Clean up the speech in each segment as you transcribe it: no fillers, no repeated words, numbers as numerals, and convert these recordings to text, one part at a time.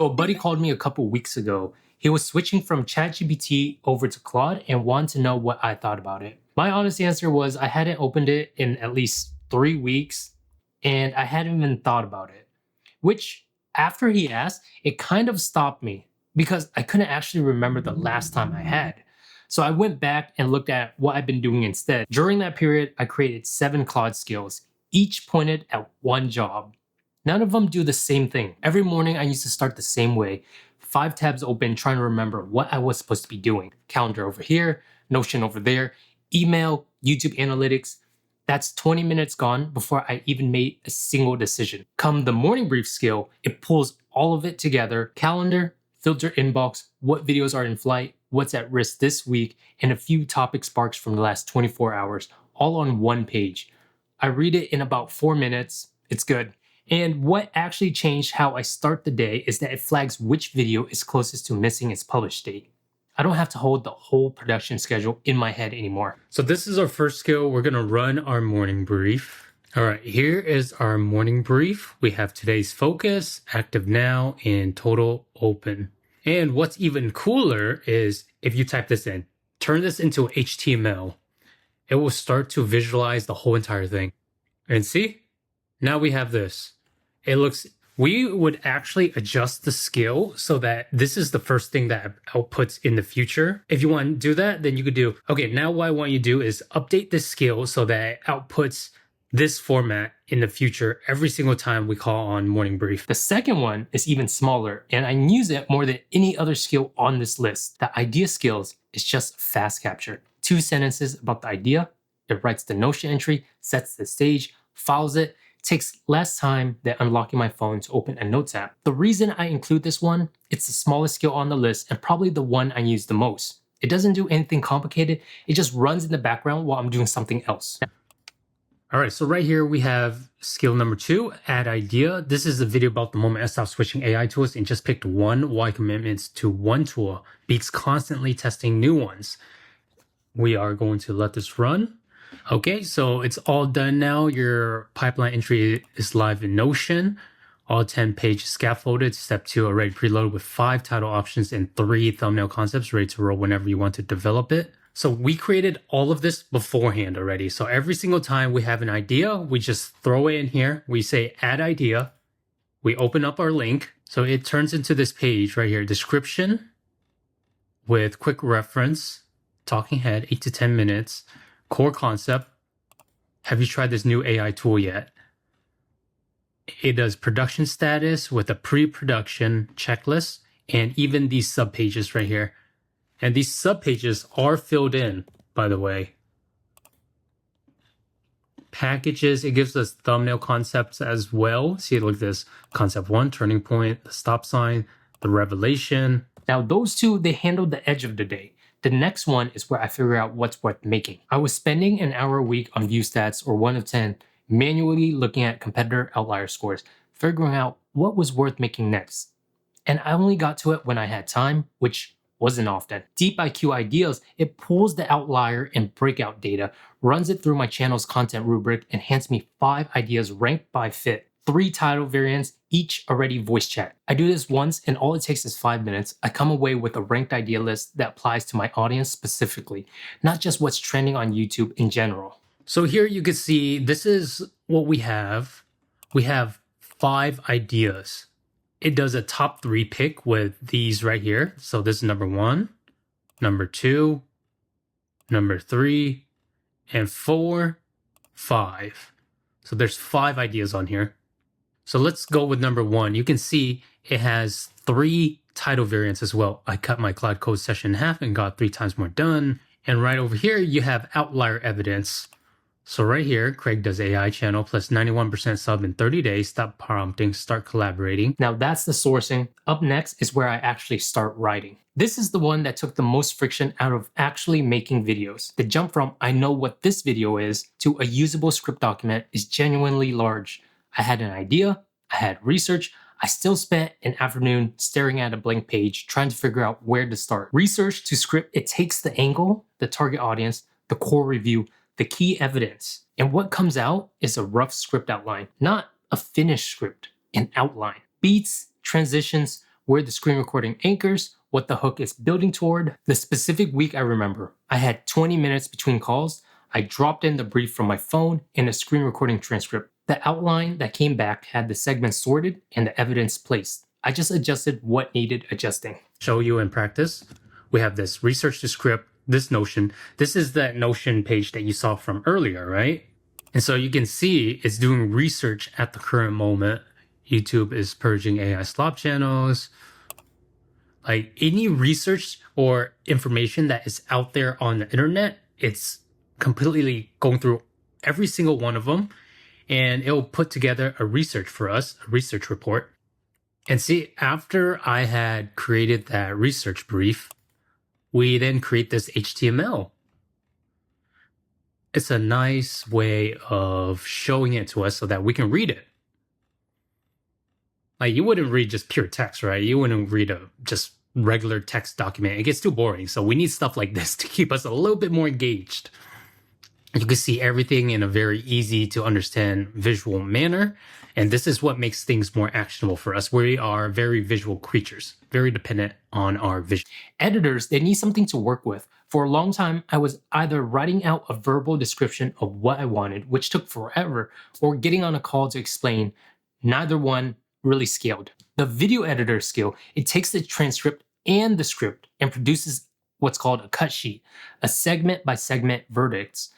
So a buddy called me a couple weeks ago. He was switching from ChatGPT over to Claude and wanted to know what I thought about it. My honest answer was I hadn't opened it in at least 3 weeks and I hadn't even thought about it. Which, after he asked, it kind of stopped me because I couldn't actually remember the last time I had. So I went back and looked at what I've been doing instead. During that period, I created 7 Claude skills, each pointed at one job. None of them do the same thing. Every morning I used to start the same way. 5 tabs open trying to remember what I was supposed to be doing. Calendar over here, Notion over there, email, YouTube analytics. That's 20 minutes gone before I even made a single decision. Come the morning brief skill, it pulls all of it together. Calendar, filter inbox, what videos are in flight, what's at risk this week, and a few topic sparks from the last 24 hours, all on one page. I read it in about 4 minutes. It's good. And what actually changed how I start the day is that it flags which video is closest to missing its published date. I don't have to hold the whole production schedule in my head anymore. So this is our first skill. We're gonna run our morning brief. All right, here is our morning brief. We have today's focus, active now, and total open. And what's even cooler is if you type this in, turn this into HTML, it will start to visualize the whole entire thing. And see, now we have this. We would actually adjust the skill so that this is the first thing that outputs in the future. If you want to do that, then you could do, okay, now what I want you to do is update this skill so that it outputs this format in the future every single time we call on morning brief. The second one is even smaller, and I use it more than any other skill on this list. The idea skills is just fast capture. 2 sentences about the idea. It writes the Notion entry, sets the stage, files it. Takes less time than unlocking my phone to open a notes app. The reason I include this one, it's the smallest skill on the list and probably the one I use the most. It doesn't do anything complicated. It just runs in the background while I'm doing something else. All right, so right here we have skill number 2, add idea. This is a video about the moment I stopped switching AI tools and just picked one, why commitments to one tool beats constantly testing new ones. We are going to let this run. Okay, so it's all done now. Your pipeline entry is live in Notion. All 10 pages scaffolded. Step 2 already preloaded with 5 title options and 3 thumbnail concepts ready to roll whenever you want to develop it. So we created all of this beforehand already. So every single time we have an idea, we just throw it in here. We say add idea. We open up our link. So it turns into this page right here, description with quick reference, talking head, 8 to 10 minutes. Core concept, have you tried this new AI tool yet? It does production status with a pre-production checklist and even these subpages right here. And these subpages are filled in, by the way. Packages, it gives us thumbnail concepts as well. See, look at this. Concept 1, turning point, the stop sign, the revelation. Now those 2, they handled the edge of the day. The next one is where I figure out what's worth making. I was spending an hour a week on view stats or 1 of 10, manually looking at competitor outlier scores, figuring out what was worth making next. And I only got to it when I had time, which wasn't often. Diep IQ Ideas, it pulls the outlier and breakout data, runs it through my channel's content rubric, and hands me 5 ideas ranked by fit. 3 title variants, each already voice chat. I do this once and all it takes is 5 minutes. I come away with a ranked idea list that applies to my audience specifically, not just what's trending on YouTube in general. So here you can see this is what we have. We have 5 ideas. It does a top 3 pick with these right here. So this is number 1, number 2, number 3, and 4, 5. So there's 5 ideas on here. So let's go with number 1. You can see it has 3 title variants as well. I cut my Claude Code session in half and got 3 times more done. And right over here, you have outlier evidence. So right here, Craig does AI channel plus 91% sub in 30 days. Stop prompting, start collaborating. Now that's the sourcing. Up next is where I actually start writing. This is the one that took the most friction out of actually making videos. The jump from I know what this video is to a usable script document is genuinely large. I had an idea, I had research, I still spent an afternoon staring at a blank page trying to figure out where to start. Research to script, it takes the angle, the target audience, the core review, the key evidence, and what comes out is a rough script outline, not a finished script, an outline. Beats, transitions, where the screen recording anchors, what the hook is building toward. The specific week I remember, I had 20 minutes between calls. I dropped in the brief from my phone and a screen recording transcript. The outline that came back had the segments sorted and the evidence placed. I just adjusted what needed adjusting. Show you in practice. We have this research to script, this Notion. This is that Notion page that you saw from earlier, right? And so you can see it's doing research at the current moment. YouTube is purging AI slop channels. Like any research or information that is out there on the internet, it's completely going through every single one of them, and it'll put together a research for us, a research report. And see, after I had created that research brief, we then create this HTML. It's a nice way of showing it to us so that we can read it. Like you wouldn't read just pure text, right? You wouldn't read a just regular text document. It gets too boring. So we need stuff like this to keep us a little bit more engaged. You can see everything in a very easy to understand visual manner. And this is what makes things more actionable for us. We are very visual creatures, very dependent on our vision. Editors, they need something to work with. For a long time, I was either writing out a verbal description of what I wanted, which took forever, or getting on a call to explain. Neither one really scaled. The video editor skill, it takes the transcript and the script and produces what's called a cut sheet, a segment by segment verdicts.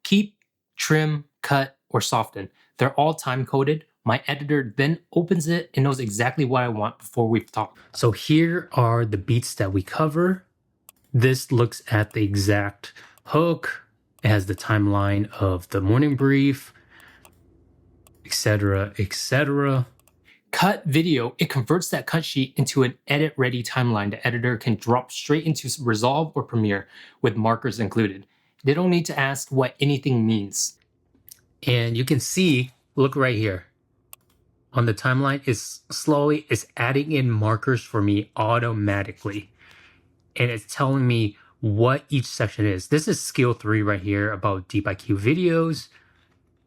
Keep, trim, cut, or soften. They're all time-coded. My editor then opens it and knows exactly what I want before we've talked. So here are the beats that we cover. This looks at the exact hook. It has the timeline of the morning brief, etc., etc. Cut video, it converts that cut sheet into an edit-ready timeline the editor can drop straight into Resolve or Premiere with markers included. They don't need to ask what anything means. And you can see, look right here. On the timeline, it's adding in markers for me automatically. And it's telling me what each section is. This is skill 3 right here about Diep IQ videos.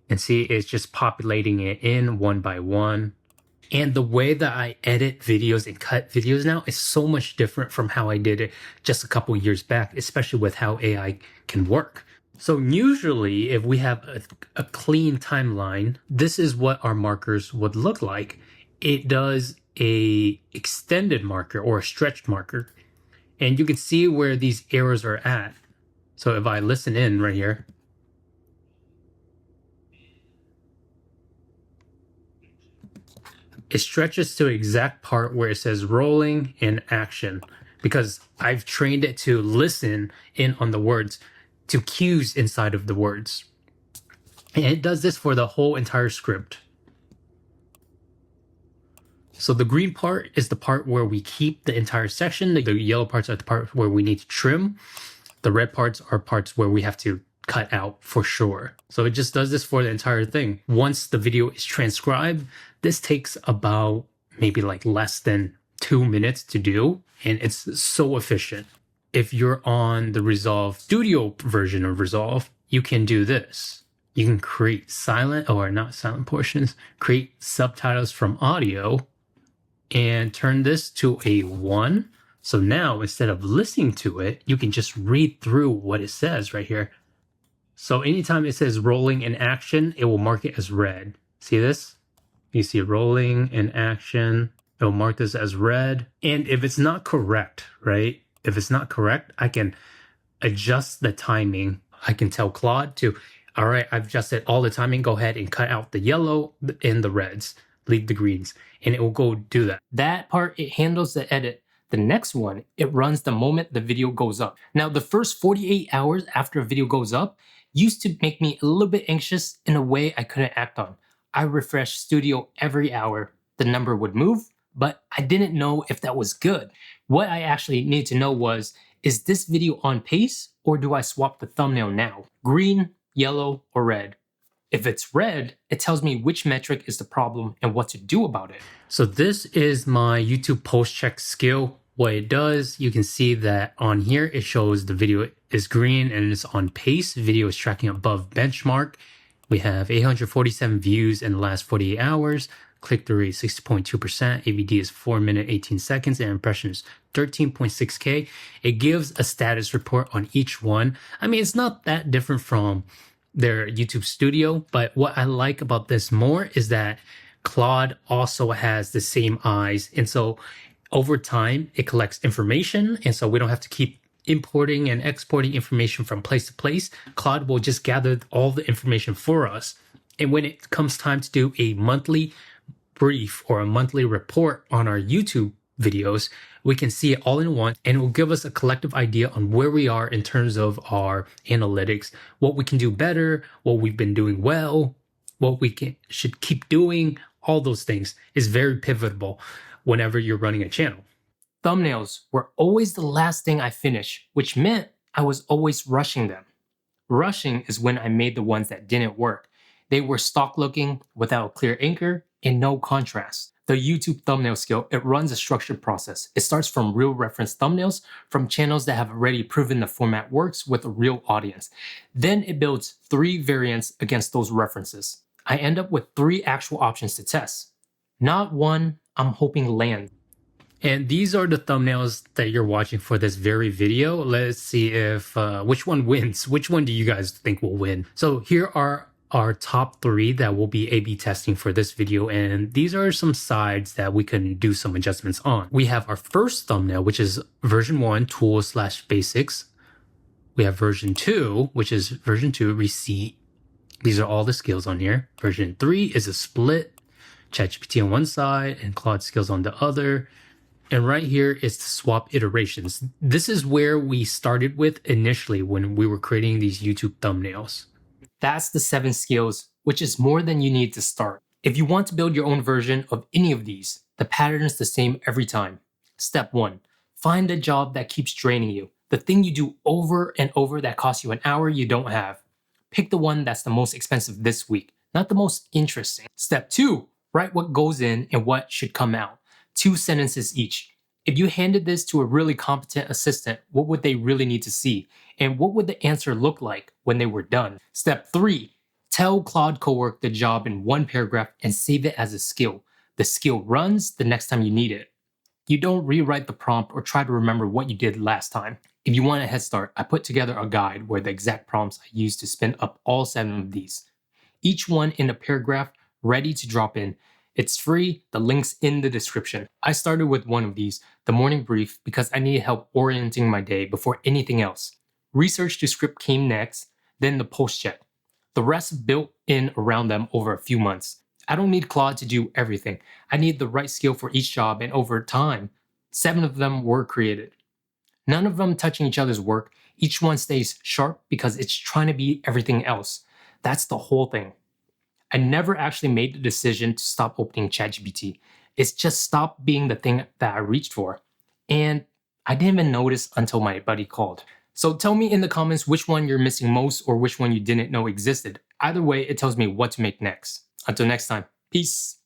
And see, it's just populating it in one by one. And the way that I edit videos and cut videos now is so much different from how I did it just a couple years back, especially with how AI can work. So usually if we have a clean timeline, this is what our markers would look like. It does a extended marker or a stretched marker. And you can see where these arrows are at. So if I listen in right here, it stretches to the exact part where it says rolling in action, because I've trained it to listen in on the words, to cues inside of the words. And it does this for the whole entire script. So the green part is the part where we keep the entire section. The yellow parts are the part where we need to trim. The red parts are parts where we have to cut out for sure. So it just does this for the entire thing. Once the video is transcribed, this takes about maybe like less than 2 minutes to do. And it's so efficient. If you're on the Resolve Studio version of Resolve, you can do this. You can create silent or not silent portions, create subtitles from audio and turn this to a 1. So now instead of listening to it, you can just read through what it says right here. So anytime it says rolling in action, it will mark it as red. See this? You see rolling in action. It will mark this as red. And if it's not correct, right? If it's not correct, I can adjust the timing. I can tell Claude to, all right, I've adjusted all the timing. Go ahead and cut out the yellow and the reds. Leave the greens. And it will go do that. That part, it handles the edit. The next one, it runs the moment the video goes up. Now, the first 48 hours after a video goes up used to make me a little bit anxious in a way I couldn't act on. I refreshed Studio every hour. The number would move, but I didn't know if that was good. What I actually needed to know was, is this video on pace or do I swap the thumbnail now? Green, yellow, or red? If it's red, it tells me which metric is the problem and what to do about it. So this is my YouTube post check skill. What it does, you can see that on here, it shows the video is green and it's on pace. Video is tracking above benchmark. We have 847 views in the last 48 hours. click-through rate 60.2%, AVD is 4 minutes 18 seconds, and impressions 13.6K. It gives a status report on each one. I mean, it's not that different from their YouTube Studio, but what I like about this more is that Claude also has the same eyes. And so over time, it collects information. And so we don't have to keep importing and exporting information from place to place. Claude will just gather all the information for us. And when it comes time to do a monthly brief or a monthly report on our YouTube videos, we can see it all in one, and it will give us a collective idea on where we are in terms of our analytics, what we can do better, what we've been doing well, what we should keep doing. All those things is very pivotal whenever you're running a channel. Thumbnails were always the last thing I finished, which meant I was always rushing them. Rushing is when I made the ones that didn't work. They were stock looking, without a clear anchor, and no contrast. The YouTube thumbnail skill, it runs a structured process. It starts from real reference thumbnails from channels that have already proven the format works with a real audience. Then it builds 3 variants against those references. I end up with 3 actual options to test. Not one I'm hoping lands. And these are the thumbnails that you're watching for this very video. Let's see if which one wins. Which one do you guys think will win? So here are our top 3 that we'll be A/B testing for this video, and these are some sides that we can do some adjustments on. We have our first thumbnail, which is version 1 tools/basics. We have version 2, which is version 2 receipt. These are all the skills on here. Version 3 is a split, ChatGPT on one side and Claude skills on the other. And right here is the swap iterations. This is where we started with initially when we were creating these YouTube thumbnails. That's the 7 skills, which is more than you need to start. If you want to build your own version of any of these, the pattern is the same every time. Step 1, find a job that keeps draining you. The thing you do over and over that costs you an hour you don't have. Pick the one that's the most expensive this week, not the most interesting. Step 2, write what goes in and what should come out. 2 sentences each. If you handed this to a really competent assistant, what would they really need to see? And what would the answer look like when they were done? Step 3, tell Claude Cowork the job in 1 paragraph and save it as a skill. The skill runs the next time you need it. You don't rewrite the prompt or try to remember what you did last time. If you want a head start, I put together a guide where the exact prompts I used to spin up all 7 of these. Each one in a paragraph, ready to drop in. It's free, the link's in the description. I started with one of these, the morning brief, because I needed help orienting my day before anything else. Research to script came next, then the post check. The rest built in around them over a few months. I don't need Claude to do everything. I need the right skill for each job, and over time, 7 of them were created. None of them touching each other's work. Each one stays sharp because it's trying to be everything else. That's the whole thing. I never actually made the decision to stop opening ChatGPT. It's just stopped being the thing that I reached for. And I didn't even notice until my buddy called. So tell me in the comments which one you're missing most or which one you didn't know existed. Either way, it tells me what to make next. Until next time, peace.